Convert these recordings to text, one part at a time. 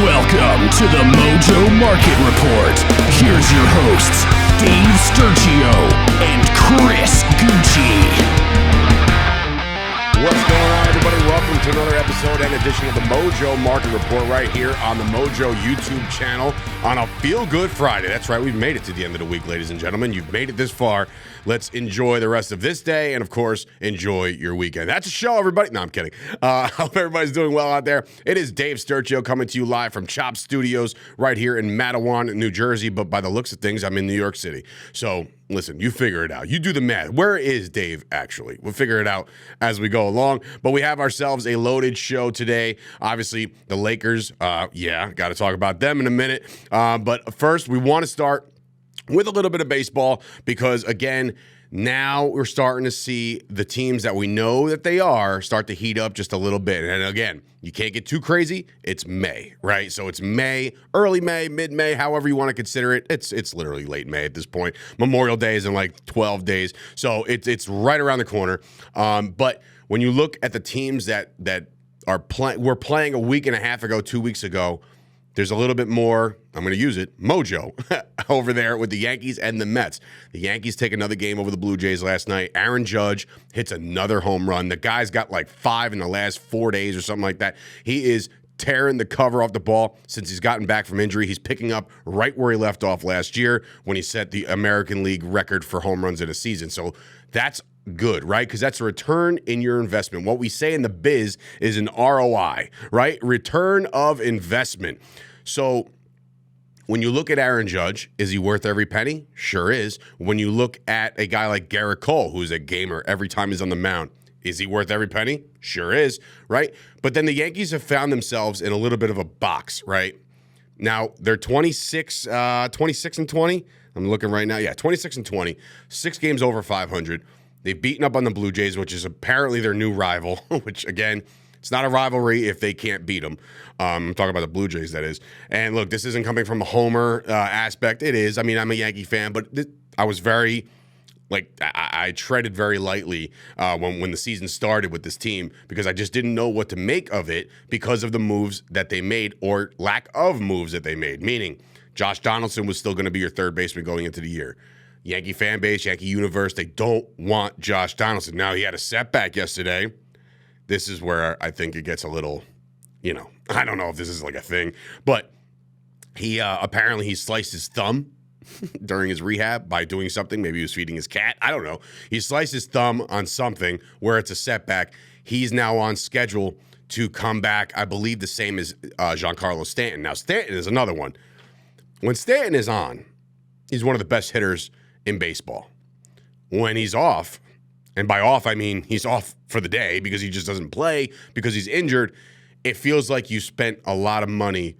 Welcome to the Mojo Market Report. Here's your hosts, Dave Sturgio and Chris Gucci. What's going on, everybody? Welcome to another episode and edition of the Mojo Market Report right here on the Mojo YouTube channel on a Feel Good Friday. That's right, we've made it to the end of the week, ladies and gentlemen. You've made it this far. Let's enjoy the rest of this day and, of course, enjoy your weekend. That's a show, everybody. No, I'm kidding. Hope everybody's doing well out there. It is Dave Sturgio coming to you live from Chop Studios right here in Matawan, New Jersey. But by the looks of things, I'm in New York City. So listen, you figure it out. You do the math. Where is Dave, actually? We'll figure it out as we go along. But we have ourselves a loaded show today. Obviously, the Lakers, got to talk about them in a minute. But first, we want to start with a little bit of baseball because, again, now we're starting to see the teams that we know that they are start to heat up just a little bit. And again, you can't get too crazy. It's May, right? So it's May, early May, mid-May, however you want to consider it. It's literally late May at this point. Memorial Day is in like 12 days. So it's right around the corner. But when you look at the teams that are were playing a week and a half ago, 2 weeks ago, there's a little bit more, I'm going to use it, mojo over there with the Yankees and the Mets. The Yankees take another game over the Blue Jays last night. Aaron Judge hits another home run. The guy's got like 5 in the last 4 days or something like that. He is tearing the cover off the ball since he's gotten back from injury. He's picking up right where he left off last year when he set the American League record for home runs in a season. So that's good, right? Because that's a return in your investment. What we say in the biz is an ROI, right? Return of investment. So when you look at Aaron Judge, is he worth every penny? Sure is. When you look at a guy like Garrett Cole, who's a gamer every time he's on the mound, is he worth every penny? Sure is, right? But then the Yankees have found themselves in a little bit of a box, right? Now, they're 26 and 20. I'm looking right now. Yeah, 26 and 20. 6 games over 500. They've beaten up on the Blue Jays, which is apparently their new rival, which, again, it's not a rivalry if they can't beat them. I'm talking about the Blue Jays, that is. And look, this isn't coming from a homer aspect. It is. I mean, I'm a Yankee fan, but I was very, I treaded very lightly when the season started with this team because I just didn't know what to make of it because of the moves that they made or lack of moves that they made, meaning Josh Donaldson was still going to be your third baseman going into the year. Yankee fan base, Yankee universe, they don't want Josh Donaldson. Now, he had a setback yesterday. This is where I think it gets a little, I don't know if this is like a thing, but he apparently he sliced his thumb during his rehab by doing something. Maybe he was feeding his cat. I don't know. He sliced his thumb on something where it's a setback. He's now on schedule to come back, I believe the same as Giancarlo Stanton. Now, Stanton is another one. When Stanton is on, he's one of the best hitters in baseball. When he's off, and by off, I mean he's off for the day because he just doesn't play because he's injured. It feels like you spent a lot of money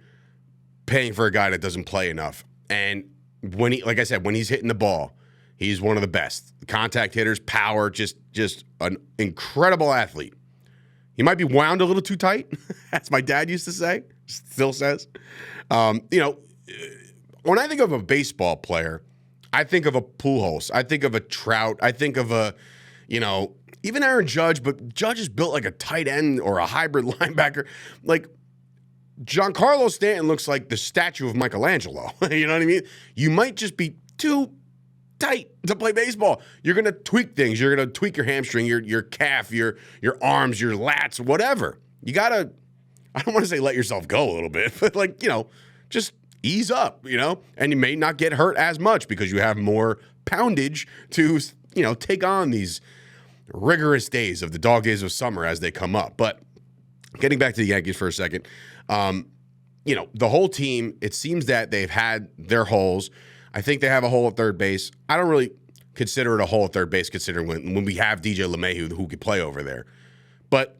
paying for a guy that doesn't play enough. And when he, like I said, when he's hitting the ball, he's one of the best. Contact hitters, power, just an incredible athlete. He might be wound a little too tight, as my dad used to say, still says. When I think of a baseball player, I think of a Pujols. I think of a Trout. I think of a, even Aaron Judge, but Judge is built like a tight end or a hybrid linebacker. Like, Giancarlo Stanton looks like the statue of Michelangelo. You know what I mean? You might just be too tight to play baseball. You're going to tweak things. You're going to tweak your hamstring, your calf, your arms, your lats, whatever. You got to, I don't want to say let yourself go a little bit, but just ease up, and you may not get hurt as much because you have more poundage to, take on these rigorous days of the dog days of summer as they come up. But getting back to the Yankees for a second, the whole team, it seems that they've had their holes. I think they have a hole at third base. I don't really consider it a hole at third base considering when we have DJ LeMahieu who could play over there. But,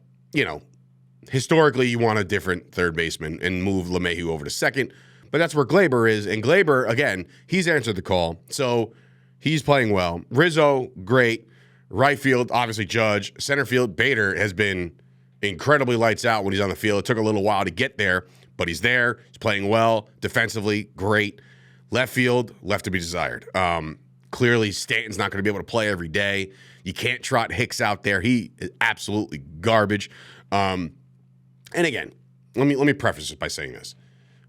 historically you want a different third baseman and move LeMahieu over to second. But that's where Glaber is. And Glaber, again, he's answered the call. So he's playing well. Rizzo, great. Right field, obviously Judge. Center field, Bader has been incredibly lights out when he's on the field. It took a little while to get there, but he's there. He's playing well. Defensively, great. Left field, left to be desired. Clearly, Stanton's not going to be able to play every day. You can't trot Hicks out there. He is absolutely garbage. And again, let me preface this by saying this.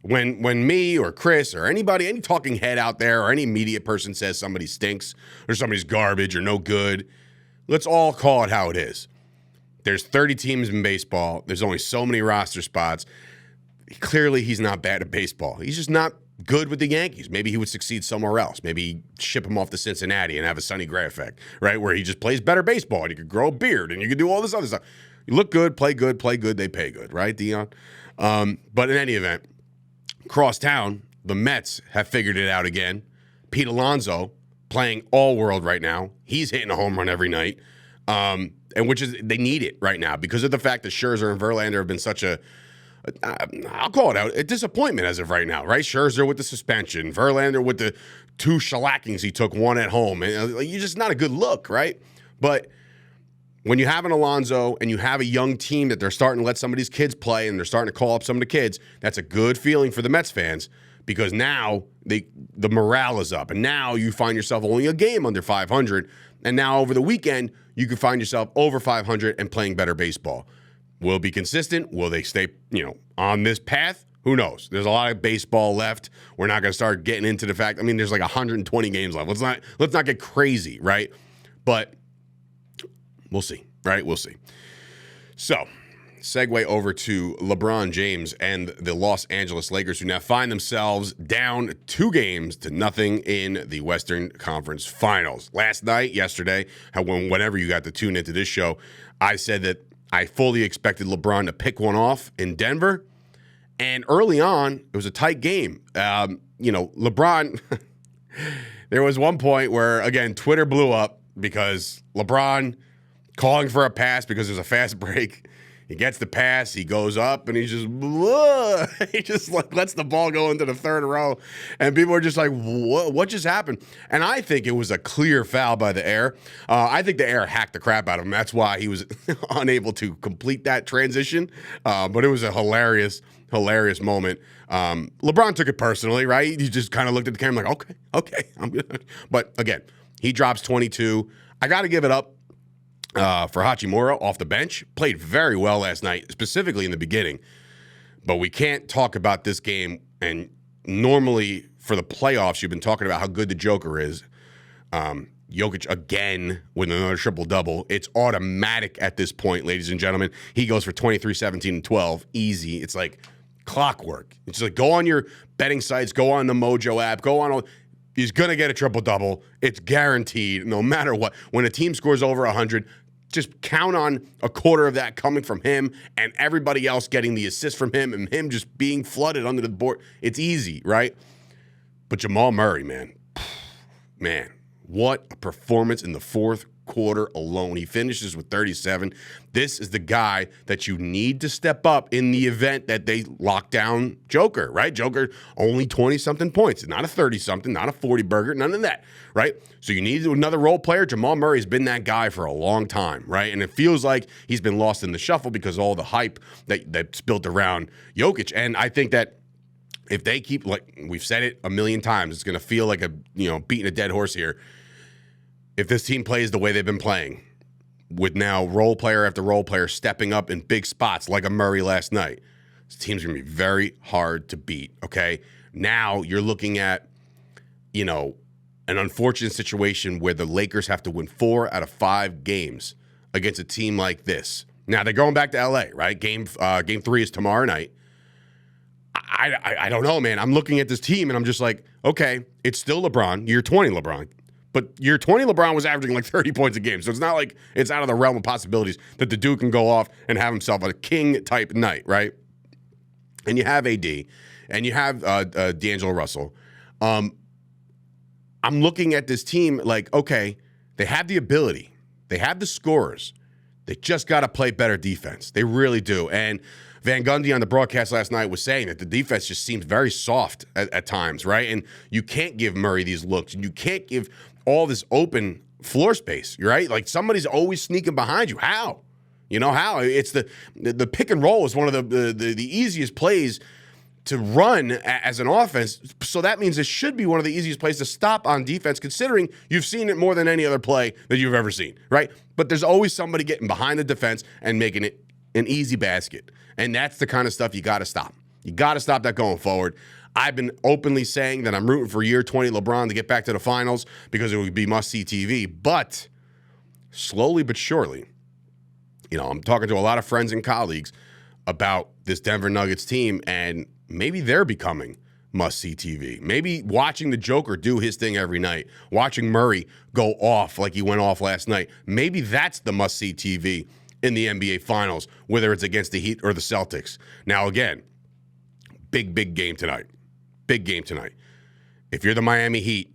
When me or Chris or anybody, any talking head out there or any media person says somebody stinks or somebody's garbage or no good, let's all call it how it is. There's 30 teams in baseball. There's only so many roster spots. Clearly, he's not bad at baseball. He's just not good with the Yankees. Maybe he would succeed somewhere else. Maybe ship him off to Cincinnati and have a Sonny Gray effect, right? Where he just plays better baseball and you could grow a beard and you could do all this other stuff. You look good, play good, they pay good, right, Dion? But in any event, cross town, the Mets have figured it out again. Pete Alonso playing all world right now. He's hitting a home run every night. And which is, they need it right now because of the fact that Scherzer and Verlander have been such I'll call it out, a disappointment as of right now, right? Scherzer with the suspension, Verlander with the 2 shellackings he took, 1 at home. And you're just not a good look, right? But when you have an Alonso and you have a young team that they're starting to let some of these kids play and they're starting to call up some of the kids, that's a good feeling for the Mets fans because now the morale is up. And now you find yourself only a game under 500. And now over the weekend, you can find yourself over 500 and playing better baseball. Will it be consistent? Will they stay, on this path? Who knows? There's a lot of baseball left. We're not going to start getting into the fact. There's like 120 games left. Let's not get crazy, right? But we'll see, right? We'll see. So, segue over to LeBron James and the Los Angeles Lakers, who now find themselves down 2-0 in the Western Conference Finals. Yesterday, whenever you got to tune into this show, I said that I fully expected LeBron to pick one off in Denver. And early on, it was a tight game. LeBron, there was one point where, again, Twitter blew up because LeBron calling for a pass because there's a fast break. He gets the pass, he goes up, and he just lets the ball go into the third row. And people are just like, what just happened? And I think it was a clear foul by the Air. I think the Air hacked the crap out of him. That's why he was unable to complete that transition. But it was a hilarious moment. LeBron took it personally, right? He just kind of looked at the camera like, okay, I'm good. But again, he drops 22. I got to give it up for Hachimura off the bench. Played very well last night, specifically in the beginning. But we can't talk about this game. And normally for the playoffs, you've been talking about how good the Joker is. Jokic again with another triple-double. It's automatic at this point, ladies and gentlemen. He goes for 23, 17, and 12. Easy. It's like clockwork. It's like go on your betting sites, go on the Mojo app, go on all. He's going to get a triple-double. It's guaranteed no matter what. When a team scores over 100, just count on a quarter of that coming from him and everybody else getting the assist from him and him just being flooded under the board. It's easy, right? But Jamal Murray, man, what a performance in the fourth quarter alone. He finishes with 37. This is the guy that you need to step up in the event that they lock down Joker, right? Joker, only 20-something points. Not a 30-something, not a 40-burger, none of that, right? So you need another role player. Jamal Murray's been that guy for a long time, right? And it feels like he's been lost in the shuffle because of all the hype that's built around Jokic. And I think that if they keep, like we've said it a million times, it's going to feel like beating a dead horse here. If this team plays the way they've been playing, with now role player after role player stepping up in big spots like a Murray last night, this team's going to be very hard to beat, okay? Now you're looking at, an unfortunate situation where the Lakers have to win 4 out of 5 games against a team like this. Now they're going back to LA, right? Game 3 is tomorrow night. I don't know, man. I'm looking at this team and I'm just like, okay, it's still LeBron, year 20 LeBron. But year 20 LeBron was averaging like 30 points a game. So it's not like it's out of the realm of possibilities that the dude can go off and have himself a king-type night, right? And you have AD, and you have D'Angelo Russell. I'm looking at this team like, okay, they have the ability. They have the scorers. They just got to play better defense. They really do. And Van Gundy on the broadcast last night was saying that the defense just seems very soft at times, right? And you can't give Murray these looks, and you can't give all this open floor space, right? Like somebody's always sneaking behind you. How? How? It's the pick and roll is one of the easiest plays to run as an offense. So that means it should be one of the easiest plays to stop on defense, considering you've seen it more than any other play that you've ever seen, right? But there's always somebody getting behind the defense and making it an easy basket. And that's the kind of stuff you got to stop. You got to stop that going forward. I've been openly saying that I'm rooting for year 20 LeBron to get back to the finals because it would be must-see TV. But slowly but surely, I'm talking to a lot of friends and colleagues about this Denver Nuggets team, and maybe they're becoming must-see TV. Maybe watching the Joker do his thing every night, watching Murray go off like he went off last night, maybe that's the must-see TV in the NBA Finals, whether it's against the Heat or the Celtics. Now, again, big game tonight. Big game tonight. If you're the Miami Heat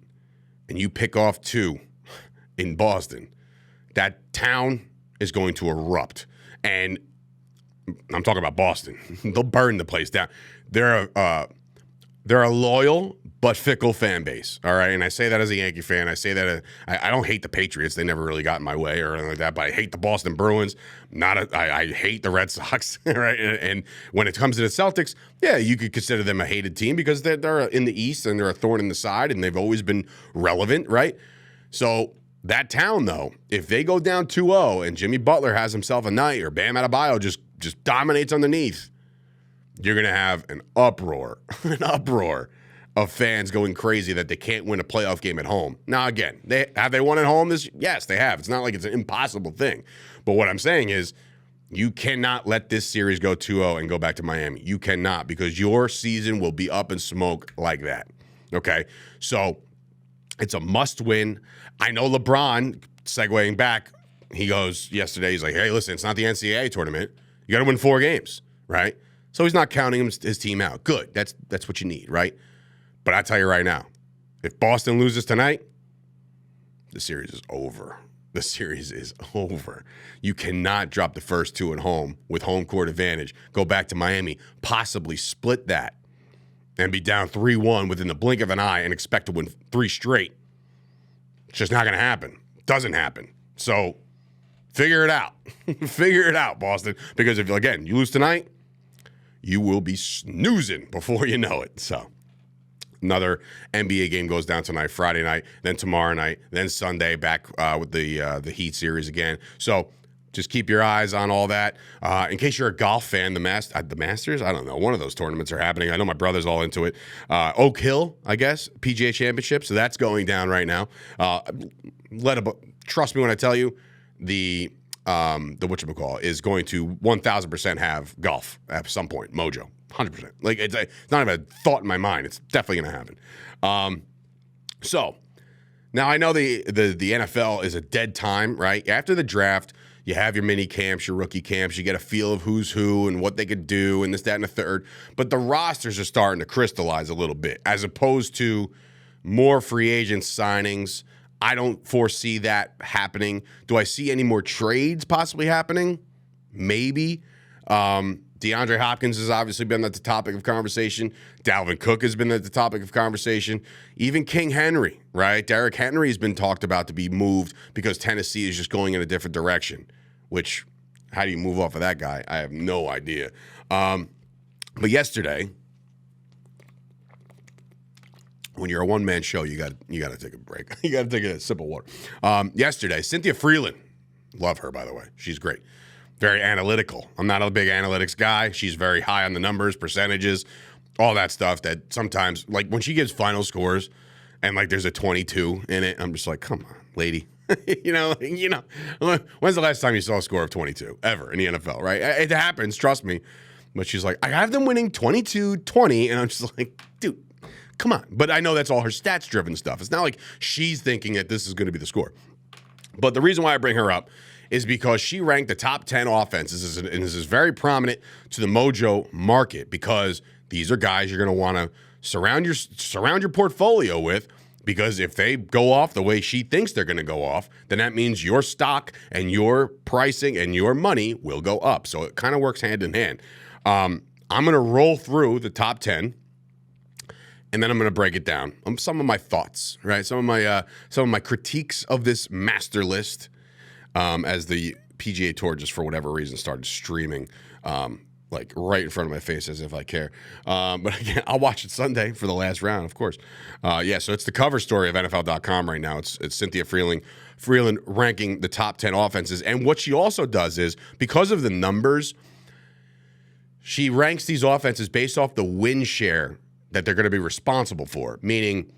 and you pick off 2 in Boston, that town is going to erupt. And I'm talking about Boston. They'll burn the place down. They're a loyal but fickle fan base, all right? And I say that as a Yankee fan. I say that I don't hate the Patriots. They never really got in my way or anything like that, but I hate the Boston Bruins. I hate the Red Sox, right? And when it comes to the Celtics, yeah, you could consider them a hated team because they're in the East and they're a thorn in the side and they've always been relevant, right? So that town, though, if they go down 2-0 and Jimmy Butler has himself a night or Bam Adebayo just dominates underneath, you're going to have an uproar of fans going crazy that they can't win a playoff game at home. Now, again, have they won at home? Yes, they have. It's not like it's an impossible thing. But what I'm saying is you cannot let this series go 2-0 and go back to Miami. You cannot, because your season will be up in smoke like that, okay? So it's a must-win. I know LeBron, segueing back, he goes yesterday, he's like, hey, listen, it's not the NCAA tournament. You got to win 4 games, right? So he's not counting his team out. Good. That's what you need, right? But I tell you right now, if Boston loses tonight, the series is over. The series is over. You cannot drop the first 2 at home with home court advantage, go back to Miami, possibly split that, and be down 3-1 within the blink of an eye and expect to win 3 straight. It's just not going to happen. Doesn't happen. So figure it out. Figure it out, Boston. Because if, again, you lose tonight, you will be snoozing before you know it. So another NBA game goes down tonight, Friday night, then tomorrow night, then Sunday back with the Heat series again. So just keep your eyes on all that. In case you're a golf fan, the Masters, I don't know, one of those tournaments are happening. I know my brother's all into it. Oak Hill, I guess, PGA Championship. So that's going down right now. Trust me when I tell you, the whatchamacallit is going to 1,000% have golf at some point. Mojo, 100%. Like it's not even a thought in my mind. It's definitely going to happen. So now I know the NFL is a dead time, right? After the draft, you have your mini camps, your rookie camps. You get a feel of who's who and what they could do and this, that, and the third. But the rosters are starting to crystallize a little bit, as opposed to more free agent signings. I don't foresee that happening. Do I see any more trades possibly happening? Maybe. DeAndre Hopkins has obviously been at the topic of conversation. Dalvin Cook has been at the topic of conversation. Even King Henry, right? Derrick Henry has been talked about to be moved because Tennessee is just going in a different direction, which, how do you move off of that guy? I have no idea. But yesterday, when you're a one-man show, you got to take a break. You got to take a sip of water. Yesterday, Cynthia Freeland, love her, by the way. She's great. Very analytical. I'm not a big analytics guy. She's very high on the numbers, percentages, all that stuff that sometimes, like when she gives final scores and like there's a 22 in it, I'm just like, come on, lady. you know, when's the last time you saw a score of 22 ever in the NFL, right? It happens, trust me. But she's like, I have them winning 22-20, and I'm just like, dude, come on. But I know that's all her stats-driven stuff. It's not like she's thinking that this is going to be the score. But the reason why I bring her up is because she ranked the top 10 offenses, and this is very prominent to the Mojo market, because these are guys you're going to want to surround your portfolio with, because if they go off the way she thinks they're going to go off, then that means your stock and your pricing and your money will go up. So it kind of works hand in hand. I'm going to roll through the top 10. And then I'm going to break it down. Some of my thoughts, right? Some of my critiques of this master list, as the PGA Tour just for whatever reason started streaming, like right in front of my face, as if I care. But again, I'll watch it Sunday for the last round, of course. So it's the cover story of NFL.com right now. It's Cynthia Freeland ranking the top 10 offenses. And what she also does is, because of the numbers, she ranks these offenses based off the win share that they're going to be responsible for, meaning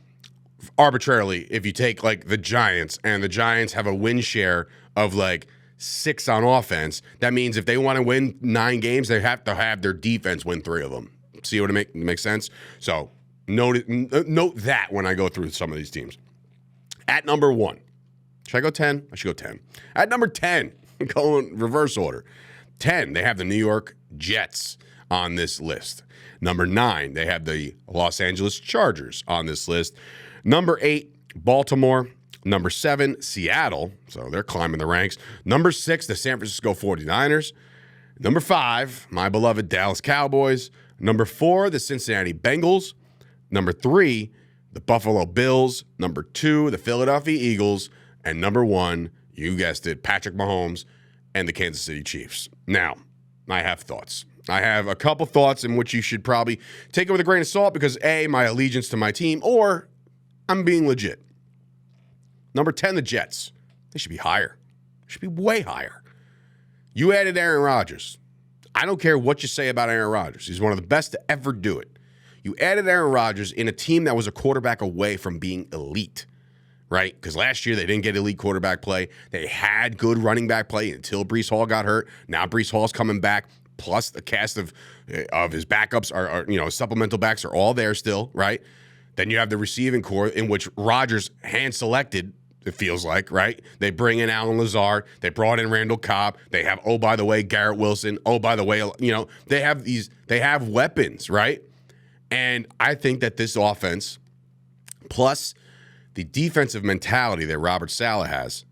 arbitrarily, if you take like the Giants and the Giants have a win share of like 6 on offense, that means if they want to win 9 games, they have to have their defense win 3 of them. See what it makes sense? So note that when I go through some of these teams. At number 1, should I go 10? I should go 10. At number 10, going reverse order. 10, they have the New York Jets on this list. Number 9, they have the Los Angeles Chargers on this list. Number 8, Baltimore. Number 7, Seattle. So they're climbing the ranks. Number 6, the San Francisco 49ers. Number 5, my beloved Dallas Cowboys. Number 4, the Cincinnati Bengals. Number 3, the Buffalo Bills. Number 2, the Philadelphia Eagles. And number 1, you guessed it, Patrick Mahomes and the Kansas City Chiefs. Now, I have thoughts. I have a couple thoughts in which you should probably take it with a grain of salt because A, my allegiance to my team, or I'm being legit. Number 10, the Jets. They should be higher. They should be way higher. You added Aaron Rodgers. I don't care what you say about Aaron Rodgers. He's one of the best to ever do it. You added Aaron Rodgers in a team that was a quarterback away from being elite, right? Because last year they didn't get elite quarterback play. They had good running back play until Breece Hall got hurt. Now Breece Hall's coming back. Plus the cast of his backups are supplemental backs are all there still, right? Then you have the receiving core in which Rodgers hand-selected, it feels like, right? They bring in Alan Lazard. They brought in Randall Cobb. They have, oh, by the way, Garrett Wilson. Oh, by the way, they have weapons, right? And I think that this offense, plus the defensive mentality that Robert Saleh has,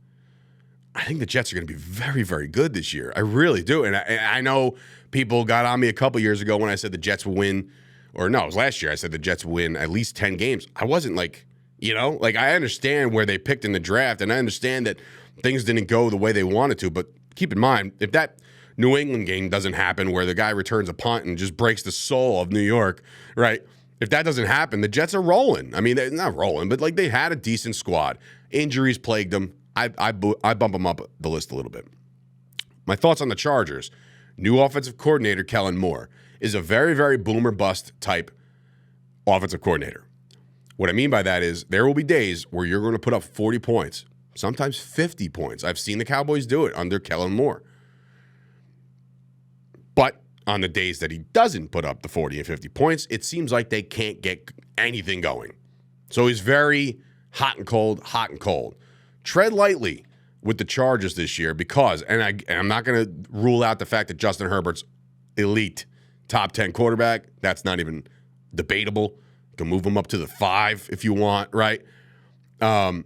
I think the Jets are going to be very, very good this year. I really do. And I know people got on me a couple years ago when I said the Jets will win, or no, it was last year. I said the Jets will win at least 10 games. I wasn't like, I understand where they picked in the draft, and I understand that things didn't go the way they wanted to. But keep in mind, if that New England game doesn't happen where the guy returns a punt and just breaks the soul of New York, right? If that doesn't happen, the Jets are rolling. I mean, they're not rolling, but like they had a decent squad. Injuries plagued them. I bump them up the list a little bit. My thoughts on the Chargers. New offensive coordinator, Kellen Moore, is a very, very boomer bust type offensive coordinator. What I mean by that is there will be days where you're going to put up 40 points, sometimes 50 points. I've seen the Cowboys do it under Kellen Moore. But on the days that he doesn't put up the 40 and 50 points, it seems like they can't get anything going. So he's very hot and cold, hot and cold. Tread lightly with the Chargers this year because, and I'm not going to rule out the fact that Justin Herbert's elite top 10 quarterback. That's not even debatable. You can move him up to the 5 if you want, right? The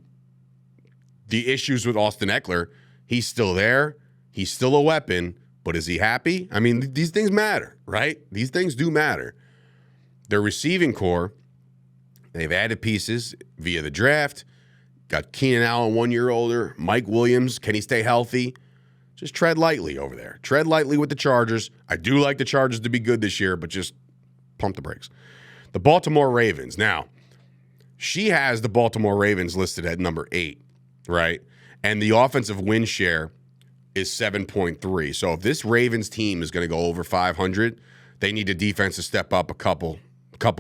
issues with Austin Eckler, he's still there. He's still a weapon, but is he happy? I mean, these things matter, right? These things do matter. Their receiving core, they've added pieces via the draft. Got Keenan Allen 1 year older. Mike Williams, can he stay healthy? Just tread lightly over there. Tread lightly with the Chargers. I do like the Chargers to be good this year, but just pump the brakes. The Baltimore Ravens. Now, she has the Baltimore Ravens listed at number 8, right? And the offensive win share is 7.3. So if this Ravens team is going to go over 500, they need a defense to step up a couple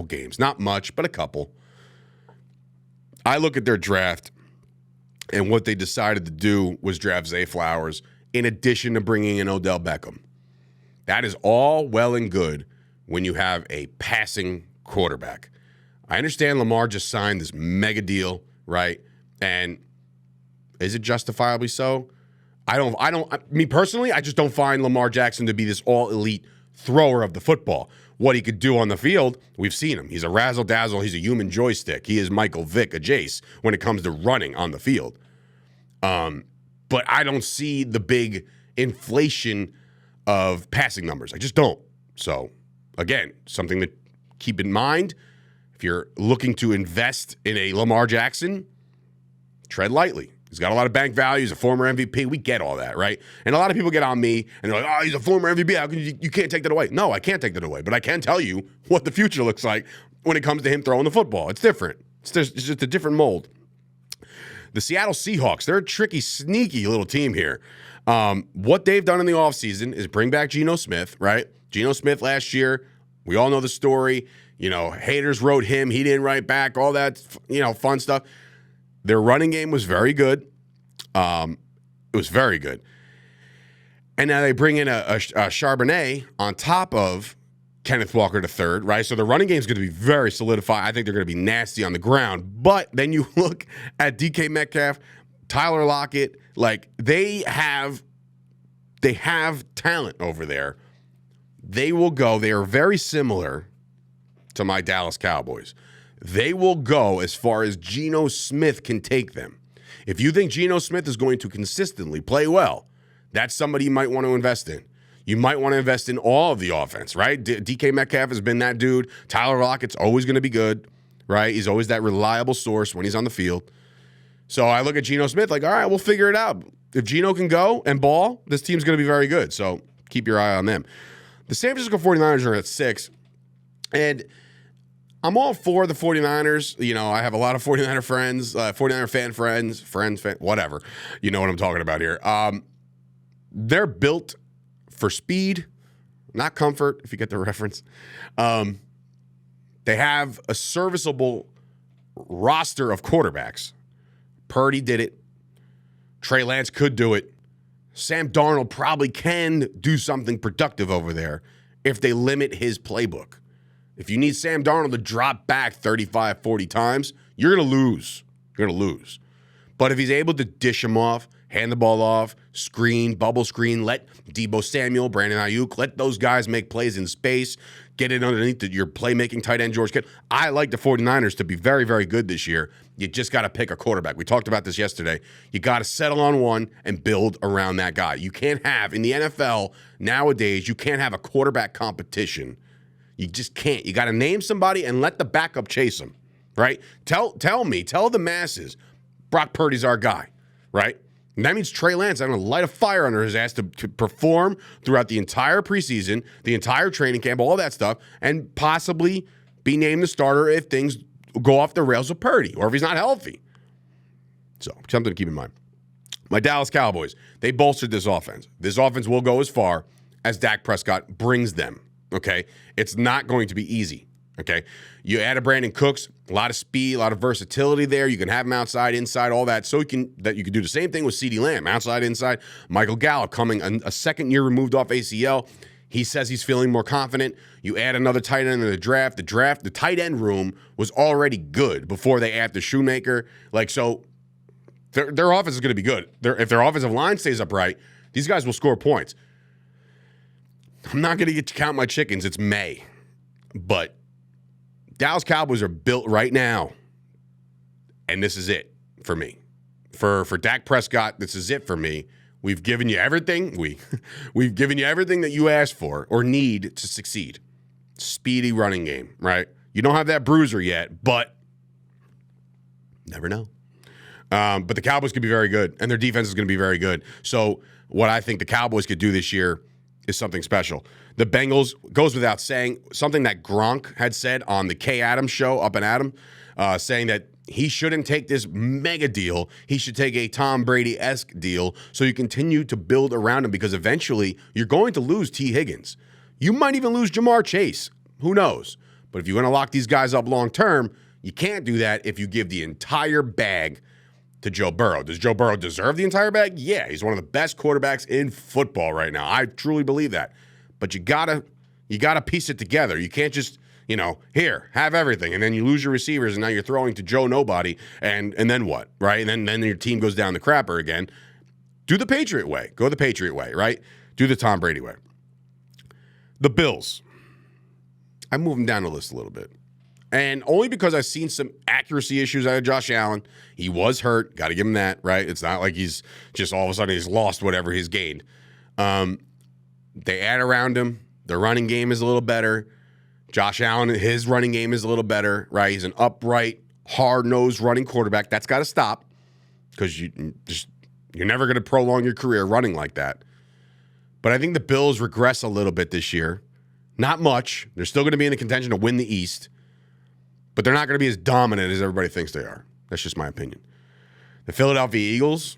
games. Not much, but a couple. I look at their draft, and what they decided to do was draft Zay Flowers in addition to bringing in Odell Beckham. That is all well and good when you have a passing quarterback. I understand Lamar just signed this mega deal, right? And is it justifiably so? Me personally, I just don't find Lamar Jackson to be this all-elite thrower of the football. What he could do on the field, we've seen him. He's a razzle-dazzle. He's a human joystick. He is Michael Vick, a Jace, when it comes to running on the field. But I don't see the big inflation of passing numbers. I just don't. So, again, something to keep in mind. If you're looking to invest in a Lamar Jackson, tread lightly. He's got a lot of bank value. He's a former MVP. We get all that, right? And a lot of people get on me, and they're like, oh, he's a former MVP. How can you can't take that away. No, I can't take that away. But I can tell you what the future looks like when it comes to him throwing the football. It's different. It's just a different mold. The Seattle Seahawks, they're a tricky, sneaky little team here. What they've done in the offseason is bring back Geno Smith, right? Geno Smith last year, we all know the story. Haters wrote him. He didn't write back. All that, fun stuff. Their running game was very good. It was very good. And now they bring in a Charbonnet on top of Kenneth Walker III, right? So the running game is going to be very solidified. I think they're going to be nasty on the ground. But then you look at DK Metcalf, Tyler Lockett, like they have talent over there. They will go. They are very similar to my Dallas Cowboys. They will go as far as Geno Smith can take them. If you think Geno Smith is going to consistently play well, that's somebody you might want to invest in. You might want to invest in all of the offense, right? DK Metcalf has been that dude. Tyler Lockett's always going to be good, right? He's always that reliable source when he's on the field. So I look at Geno Smith like, all right, we'll figure it out. If Geno can go and ball, this team's going to be very good. So keep your eye on them. The San Francisco 49ers are at 6. And I'm all for the 49ers. I have a lot of 49er friends, 49er fan friends, whatever. You know what I'm talking about here. They're built for speed, not comfort, if you get the reference. They have a serviceable roster of quarterbacks. Purdy did it. Trey Lance could do it. Sam Darnold probably can do something productive over there if they limit his playbook. If you need Sam Darnold to drop back 35, 40 times, you're going to lose. You're going to lose. But if he's able to dish him off, hand the ball off, screen, bubble screen, let Deebo Samuel, Brandon Ayuk, let those guys make plays in space, get it underneath your playmaking tight end, George Kittle. I like the 49ers to be very, very good this year. You just got to pick a quarterback. We talked about this yesterday. You got to settle on one and build around that guy. You can't have, in the NFL nowadays, you can't have a quarterback competition. You just can't. You got to name somebody and let the backup chase him, right? Tell the masses, Brock Purdy's our guy, right? And that means Trey Lance, I'm going to light a fire under his ass to perform throughout the entire preseason, the entire training camp, all that stuff, and possibly be named the starter if things go off the rails with Purdy or if he's not healthy. So, something to keep in mind. My Dallas Cowboys, they bolstered this offense. This offense will go as far as Dak Prescott brings them, okay? It's not going to be easy, okay? You add a Brandon Cooks, a lot of speed, a lot of versatility there. You can have him outside, inside, all that. So you can do the same thing with CeeDee Lamb, outside, inside. Michael Gallup coming a second year removed off ACL. He says he's feeling more confident. You add another tight end in the draft. The tight end room was already good before they add the Shoemaker. So their offense is going to be good. If their offensive line stays upright, these guys will score points. I'm not going to get to count my chickens. It's May. But Dallas Cowboys are built right now, and this is it for me. For Dak Prescott, this is it for me. We've given you everything. We've given you everything that you asked for or need to succeed. Speedy running game, right? You don't have that bruiser yet, but never know. But the Cowboys could be very good, and their defense is going to be very good. So what I think the Cowboys could do this year is something special. The Bengals, goes without saying, something that Gronk had said on the Kay Adams show, Up and Adam, saying that he shouldn't take this mega deal. He should take a Tom Brady-esque deal so you continue to build around him because eventually you're going to lose T. Higgins. You might even lose Jamar Chase. Who knows? But if you're going to lock these guys up long term, you can't do that if you give the entire bag to Joe Burrow. Does Joe Burrow deserve the entire bag? Yeah, he's one of the best quarterbacks in football right now. I truly believe that. But you gotta piece it together. You can't just, here, have everything, and then you lose your receivers, and now you're throwing to Joe Nobody, and then what, right? And then your team goes down the crapper again. Do the Patriot way. Go the Patriot way, right? Do the Tom Brady way. The Bills. I move them down the list a little bit. And only because I've seen some accuracy issues out of Josh Allen. He was hurt. Got to give him that, right? It's not like he's just all of a sudden he's lost whatever he's gained. They add around him. Their running game is a little better. Josh Allen, his running game is a little better, right? He's an upright, hard-nosed running quarterback. That's got to stop because you're never going to prolong your career running like that. But I think the Bills regress a little bit this year. Not much. They're still going to be in the contention to win the East. But they're not going to be as dominant as everybody thinks they are. That's just my opinion. The Philadelphia Eagles,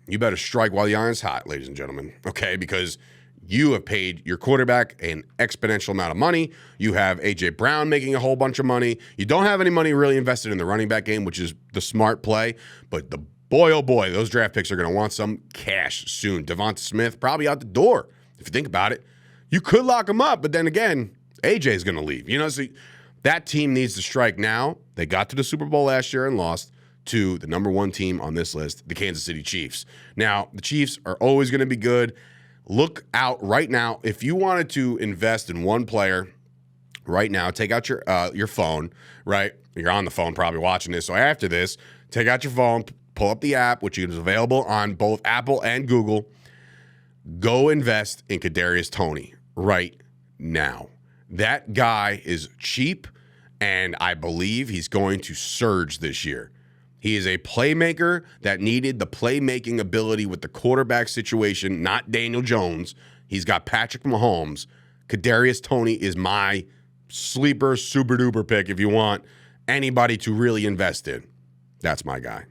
you better strike while the iron's hot, ladies and gentlemen, okay? Because you have paid your quarterback an exponential amount of money. You have A.J. Brown making a whole bunch of money. You don't have any money really invested in the running back game, which is the smart play. But boy, oh boy, those draft picks are going to want some cash soon. Devonta Smith probably out the door. If you think about it, you could lock him up, but then again, A.J. is going to leave. So that team needs to strike now. They got to the Super Bowl last year and lost to the number one team on this list, the Kansas City Chiefs. Now, the Chiefs are always going to be good. Look out right now. If you wanted to invest in one player right now, take out your phone, right? You're on the phone probably watching this. So after this, take out your phone, pull up the app, which is available on both Apple and Google. Go invest in Kadarius Toney right now. That guy is cheap, and I believe he's going to surge this year. He is a playmaker that needed the playmaking ability with the quarterback situation, not Daniel Jones. He's got Patrick Mahomes. Kadarius Toney is my sleeper, super-duper pick if you want anybody to really invest in. That's my guy.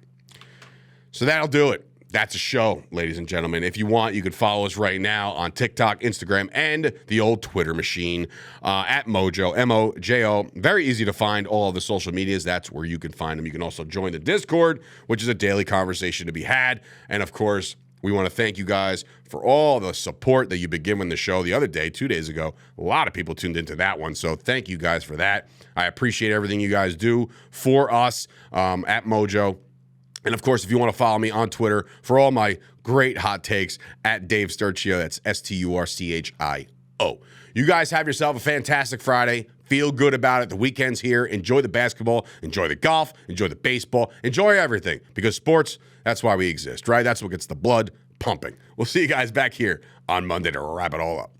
So that'll do it. That's a show, ladies and gentlemen. If you want, you can follow us right now on TikTok, Instagram, and the old Twitter machine at Mojo, M-O-J-O. Very easy to find all of the social medias. That's where you can find them. You can also join the Discord, which is a daily conversation to be had. And, of course, we want to thank you guys for all the support that you've been giving the show. The other day, 2 days ago, a lot of people tuned into that one. So thank you guys for that. I appreciate everything you guys do for us at Mojo. And, of course, if you want to follow me on Twitter for all my great hot takes, at Dave Sturchio, that's S-T-U-R-C-H-I-O. You guys have yourself a fantastic Friday. Feel good about it. The weekend's here. Enjoy the basketball. Enjoy the golf. Enjoy the baseball. Enjoy everything. Because sports, that's why we exist, right? That's what gets the blood pumping. We'll see you guys back here on Monday to wrap it all up.